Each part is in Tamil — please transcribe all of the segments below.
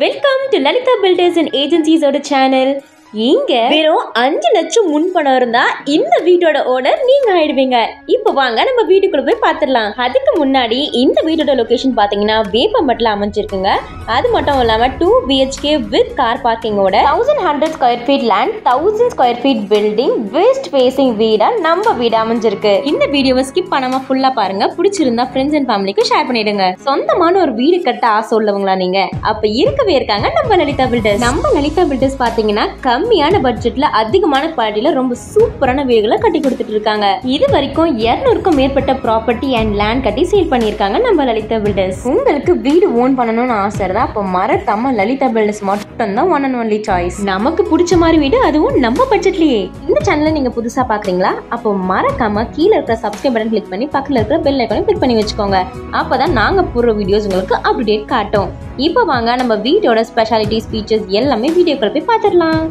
Welcome to Lalita Builders and Agencies oda channel. இங்க வெறும் 5 லட்சம் முன் பணம் இருந்தா இந்த வீட்டோட ஓனர் நீங்க ஆயிடுவீங்க. இப்போ வாங்க நம்ம வீட்டுக்குள்ள போய் பாத்துடலாம். அதுக்கு முன்னாடி இந்த வீட்டோட லொகேஷன் பாத்தீங்கன்னா வேப்பம்பட்டில அமைஞ்சிருக்குங்க. அது மட்டும் இல்லாம 2 BHK with car parking ஓட 1100 square feet land, 1000 square feet building, west facing வீடா நம்ம வீடு அமைஞ்சிருக்கு. இந்த வீடியோவை ஸ்கிப் பண்ணாம ஃபுல்லா பாருங்க. பிடிச்சிருந்தா ஃப்ரெண்ட்ஸ் அண்ட் ஃபேமிலிக்கு ஷேர் பண்ணிடுங்க. சொந்தமான ஒரு வீடு கட்ட ஆசை உள்ளவங்களா நீங்க அப்ப இருக்கவே இருக்காங்க நம்ம லலிதா பில்டர்ஸ். நம்ம லலிதா பில்டர்ஸ் பாத்தீங்கன்னா கம்மியான பட்ஜெட்ல அதிகமான குவாலிட்டில ரொம்ப சூப்பரான வீடுகளை கட்டி கொடுத்துட்டு இருக்காங்க. இது வரைக்கும் 200க்கும் மேற்பட்ட ப்ராப்பர்ட்டி அண்ட் லேண்ட் கட்டி சேல் பண்ணிருக்காங்க நம்ம லலிதா பில்டர்ஸ். உங்களுக்கு வீடு ஓன் பண்ணணும்னு ஆசை இருந்தா அப்ப மறக்காம லலிதா பில்டர்ஸ் மட்டும் தான் ஒன் அண்ட் ஒன்லி சாய்ஸ். நமக்கு பிடிச்ச மாதிரி வீடு, அதுவும் நம்ம பட்ஜெட்லயே. இந்த சேனலை நீங்க புதுசா பாக்குறீங்களா? அப்போ மறக்காம கீழே இருக்கிற சப்ஸ்கிரைப் பட்டன் கிளிக் பண்ணி பக்கத்துல இருக்கிற பெல் ஐகானை கிளிக் பண்ணி வச்சுக்கோங்க. அப்பதான் நாங்க போடுற வீடியோஸ் உங்களுக்கு அப்டேட் காட்டும். இப்போ வாங்க நம்ம வீட்டோட ஸ்பெஷாலிட்டிஸ், ஃபீச்சர்ஸ் எல்லாமே வீடியோக்குள்ள போய் பார்த்துடலாம்.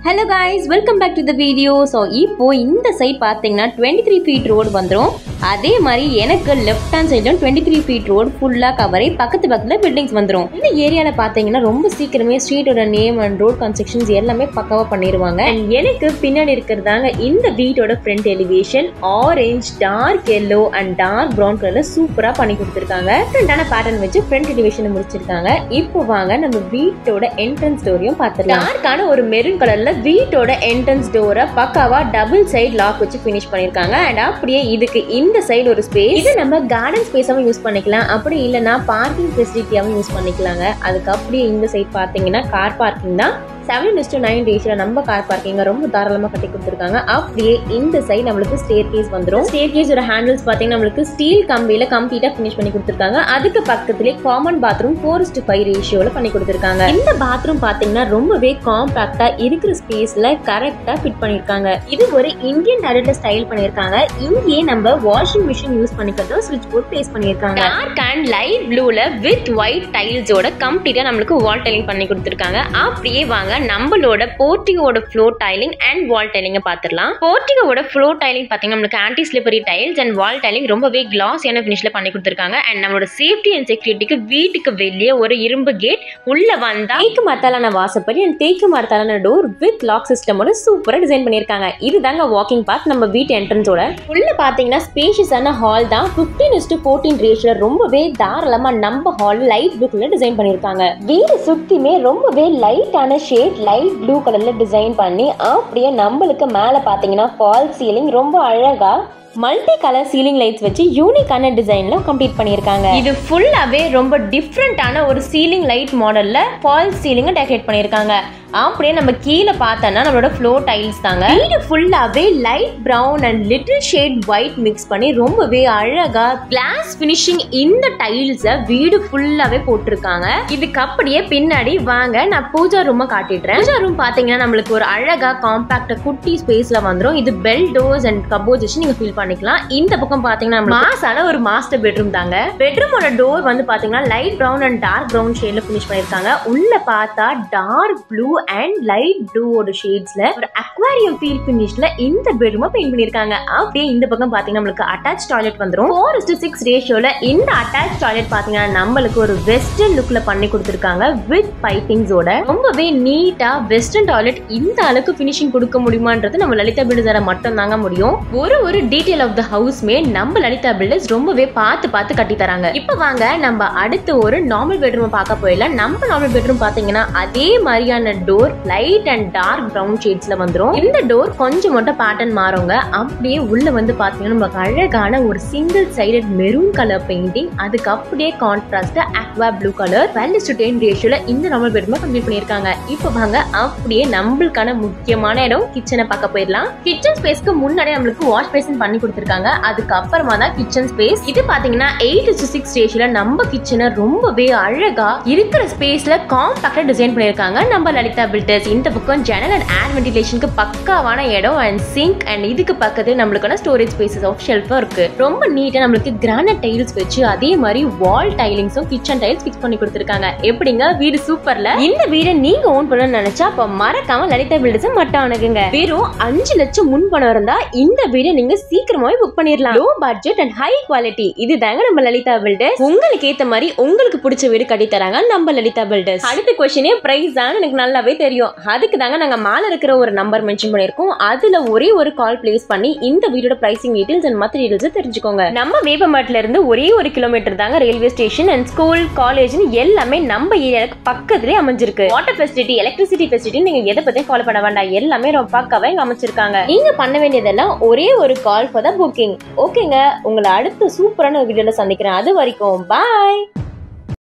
Hello guys, welcome back to the video. So இப்போ இந்த சைட் பாத்தீங்கன்னா 23 feet ரோடு வந்துரும். அதே மாதிரி எனக்கு லெஃப்ட் ஹேண்ட் சைட்லயும் 23 feet ரோடு ஃபுல்லா கவர் ஆகி பக்கத்துல பில்டிங்ஸ் வந்துரும். இந்த ஏரியால பாத்தீங்கன்னா ரொம்ப சீக்கிரமே ஸ்ட்ரீட்டோட நேம் அண்ட் ரோட் கன்ஸ்ட்ரக்ஷன்ஸ் எல்லாமே பக்காவா பண்ணிடுவாங்க. அண்ட் எனக்கு பின்னாடி இருக்கிறதாங்க இந்த வீட்டோட front elevation orange, dark yellow and dark brown கலர்ல சூப்பரா பண்ணி கொடுத்துருக்காங்க. டிஃபரெண்டான பேட்டர்ன் வச்சு ஃப்ரண்ட் எலிவேஷன் முடிச்சிருக்காங்க. இப்போ வாங்க நம்ம வீட்டோட என்ட்ரன்ஸ் டோரையும் பார்த்துடலாம். டார்க்கான ஒரு மெரூன் கலர்ல வீட்டோட என்ட்ரன்ஸ் டோரை பக்காவா டபுள் சைடு லாக் வச்சு ஃபினிஷ் பண்ணிருக்காங்க. அண்ட் அப்படியே இதுக்கு இந்த சைடு ஒரு ஸ்பேஸ், இது நம்ம கார்டன் ஸ்பேஸாவும் யூஸ் பண்ணிக்கலாம். அப்படி இல்லைன்னா பார்க்கிங் ஃபெசிலிட்டியாவும் யூஸ் பண்ணிக்கலாங்க. அதுக்கு அப்படியே இந்த சைடு பாத்தீங்கன்னா கார் பார்க்கிங் தான். 7:9 ரேஷியோல நம்ம கார் பார்க்கிங்க ரொம்ப தாராளமா கட்டி கொடுத்துருக்காங்க. அப்படியே இந்த சைடு நம்மளுக்கு ஸ்டேர் கேஸ் வந்துடும். ஸ்டேர் கேஸோட ஹேண்டில்ஸ் பாத்தீங்கன்னா நம்மளுக்கு ஸ்டீல் கம்பியில கம்ப்ளீட்டா ஃபினிஷ் பண்ணி கொடுத்துருக்காங்க. அதுக்கு பக்கத்திலே காமன் பாத்ரூம் 4:5 ரேஷியோல பண்ணி கொடுத்துருக்காங்க. இந்த பாத்ரூம் பாத்தீங்கன்னா ரொம்பவே காம்பாக்டா இருக்கிற ஸ்பேஸ்ல கரெக்டா ஃபிட் பண்ணிருக்காங்க. இது ஒரு இந்தியன் டாய்லெட்ல ஸ்டைல் பண்ணிருக்காங்க. இங்கேயே நம்ம வாஷிங் மிஷின் யூஸ் பண்ணிக்கிறதும் ஸ்விட்ச் போர்ட் பிளேஸ் பண்ணிருக்காங்க. டார்க் அண்ட் லைட் ப்ளூல வித் ஒயிட் டைல்ஸோட கம்ப்ளீட்டா நம்மளுக்கு வால் டைலிங் பண்ணி கொடுத்துருக்காங்க. அப்படியே வாங்க நம்மளோட போர்ட்டிகோட ஃப்ளோர் டைலிங் அண்ட் வால் டைலிங்க பாத்துடலாம். போர்ட்டிகோட ஃப்ளோர் டைலிங் பாத்தீங்கன்னா நமக்கு anti slippery tiles and wall tiling ரொம்பவே கிளாஸியான ஃபினிஷ்ல பண்ணி கொடுத்துருக்காங்க. அண்ட் நம்மளோட சேஃப்டி அண்ட் செக்யூரிட்டிக்கு வீட்டுக்கு வெளியே ஒரு இரும்பு கேட், உள்ள வந்தா தேக்கு மரத்தாலான வாசப்படி அண்ட் தேக்கு மரத்தாலான டோர் வித் லாக் சிஸ்டமோட சூப்பரா டிசைன் பண்ணிருக்காங்க. இதுதாங்க வாக்கிங் பாத் நம்ம வீட்டு என்ட்ரன்ஸோட. உள்ள பாத்தீங்கன்னா ஸ்பேஷியஸான ஹால் தான். 15:14 ரேஷியோல ரொம்பவே தாராளமா நம்ம ஹால் லைட் ப்ளூல டிசைன் பண்ணிருக்காங்க. வீடு சுத்தியுமே ரொம்பவே லைட்டான ஷேட் லைட் ப்ளூ கலர்ல டிசைன் பண்ணி அப்படியே நம்மளுக்கு மேல பாத்தீங்கன்னா ஃபால் சீலிங் ரொம்ப அழகா மல்டி கலர் சீலிங் லைட்ஸ் வச்சு யூனிக்கான டிசைன்ல கம்ப்ளீட் பண்ணிருக்காங்க. இது ஃபுல்லாவே ரொம்ப டிஃப்ரெண்டான ஒரு சீலிங் லைட் மாடல்ல ஃபால் சீலிங்க டெக்கரேட் பண்ணிருக்காங்க. அப்படியே நம்ம கீழே பார்த்தோம்னா நம்மளோட ஃப்ளோர் டைல்ஸ் தாங்க. வீடு ஃபுல்லாவே light brown and little shade white mix பண்ணி ரொம்பவே அழகா கிளாஸ் பினிஷிங் இந்த டைல்ஸ வீடு ஃபுல்லாவே போட்டிருக்காங்க. இதுக்கு அப்படியே பின்னாடி வாங்க நான் பூஜா ரூம் காட்டிடுறேன். பூஜா ரூம் பாத்தீங்கன்னா நம்மளுக்கு ஒரு அழகா காம்பாக்டா குட்டி ஸ்பேஸ்ல வந்துரும். இது பெல் டோர்ஸ் அண்ட் கபோர்ட்ஸ் வச்சு நீங்க ஃபீல் பண்ணிக்கலாம். இந்த பக்கம் பாத்தீங்கன்னா மாசான ஒரு மாஸ்டர் பெட்ரூம் தாங்க. பெட்ரூமோட டோர் வந்து பாத்தீங்கன்னா light brown and dark brown ஷேட்ல ஃபினிஷ் பண்ணிருக்காங்க. உள்ள பார்த்தா டார்க் ப்ளூ அண்ட் லைட் ப்ளூவோட ஷேட்ஸ்ல ஒரு அக்வாரியம் ஃபீல் ஃபினிஷ்ல இந்த பெட்ரூமை பெயிண்ட் பண்ணிருக்காங்க. அப்படியே இந்த பக்கம் பாத்தீங்கன்னா நம்மளுக்கு அட்டாச் டாய்லெட் வந்துரும். 4:6 ரேஷியோல இந்த அட்டாச் டாய்லெட் பாத்தீங்கன்னா நம்மளுக்கு ஒரு வெஸ்டர்ன் லுக்ல பண்ணி கொடுத்திருக்காங்க வித் பைப்பிங்ஸோட. ரொம்பவே நீட்டா வெஸ்டர்ன் டாய்லெட் இந்த அளவுக்கு ஃபினிஷிங் கொடுக்க முடியுமான்றது நம்ம லலிதா பில்டர்ஸால மட்டும் தாங்க முடியும். ஒரு டீடைல் ஆஃப் த ஹவுஸ்மே நம்ம லலிதா பில்டர்ஸ் ரொம்பவே பார்த்து கட்டி தராங்க. இப்ப வாங்க நம்ம அடுத்து ஒரு நார்மல் பெட்ரூம் பார்க்க போயிடலாம். நம்ம நார்மல் பெட்ரூம் பாத்தீங்கன்னா அதே மாதிரியான door light and dark brown ஷேட்ஸ்ல வந்துரும். இந்த டோர் கொஞ்சம் மட்டும் பேட்டர்ன் மாறுங்க. அப்படியே உள்ள வந்து பாத்தீங்கன்னா நமக்கு அழகான ஒரு single sided maroon colour painting, அதுக்கு அப்படியே கான்ட்ராஸ்ட் அக்வா ப்ளூ கலர் 12:10 ரேஷியோல இந்த நார்மல் பெட்ரூம் கம்ப்ளீட் பண்ணிருக்காங்க. இப்போ வாங்க அப்படியே நம்மளுக்கான முக்கியமான இடம் கிச்சனை பார்க்க போயிடலாம். கிச்சன் ஸ்பேஸ்க்கு முன்னாடி நம்மளுக்கு வாஷ் பேசின் பண்ணி பண்ணி கொடுத்திருக்காங்க. அதுக்கு அப்புறமா தான் கிச்சன் ஸ்பேஸ். இது பாத்தீங்கன்னா 8:6 ரேஷியோல நம்ம கிச்சனை ரொம்பவே அழகா இருக்கிற ஸ்பேஸ்ல காம்பாக்டா டிசைன் பண்ணிருக்காங்க நம்ம லலிதா பில்டர்ஸ். இந்த பக்கம் ஜன்னல் அண்ட் ஏர் வென்டிலேஷனுக்கு பக்காவான இடம் அண்ட் சிங்க் அண்ட் இதுக்கு பக்கத்துல நம்மளுக்கான ஸ்டோரேஜ் ஸ்பேசஸ் ஆஃப் ஷெல்ஃபும் இருக்கு. ரொம்ப நீட்டா நம்மளுக்கு கிரானைட் டைல்ஸ் வச்சு அதே மாதிரி வால் டைலிங்ஸும் கிச்சன் டைல்ஸ் ஃபிக்ஸ் பண்ணி கொடுத்திருக்காங்க. எப்படிங்க வீடு சூப்பர்ல? இந்த வீடை நீங்க ஓன் பண்ணணும்னு நினைச்சா அப்ப மறக்காம லலிதா பில்டர்ஸ் மட்டும் அணுகுங்க. வெறும் 5 லட்சம் முன் பணம் இருந்தா இந்த வீடை நீங்க சீக்கிரமாவே புக் பண்ணிடலாம். Low budget and high quality, இதுதாங்க நம்ம லலிதா பில்டர்ஸ். உங்களுக்கு ஏத்த மாதிரி உங்களுக்கு பிடிச்ச வீடு கட்டி தராங்க நம்ம லலிதா பில்டர்ஸ். அடுத்த क्वेश्चनே பிரைஸ் தான் எனக்கு நல்லாவே தெரியும். அதுக்கு தாங்க நாங்க மேல இருக்கிற ஒரு நம்பர் மென்ஷன் பண்ணிருக்கோம். அதுல ஒரே ஒரு கால் பிளேஸ் பண்ணி இந்த வீடோட பிரைசிங் டீடைல்ஸ் அண்ட் மத்த டீடைல்ஸ் தெரிஞ்சுக்கோங்க. நம்ம வேப்பமேட்ல இருந்து ஒரே ஒரு கிலோமீட்டர் தாங்க railway station and school college எல்லாமே நம்ம ஏரியாவுக்கு பக்கத்துலயே அமைஞ்சிருக்கு. வாட்டர் ஃபெசிலிட்டி, எலக்ட்ரிசிட்டி ஃபெசிலிட்டி நீங்க எதை பத்தியும் கவலை பண்ண வேண்டாம். எல்லாமே ரொம்ப பக்காவா இங்க அமைச்சிருக்காங்க. நீங்க பண்ண வேண்டியதெல்லாம் ஒரே ஒரு கால் ஃபார் த புக்கிங். ஓகேங்க, உங்களை அடுத்த சூப்பரான வீடியோல சந்திக்கிறேன். அது வரைக்கும் பாய்.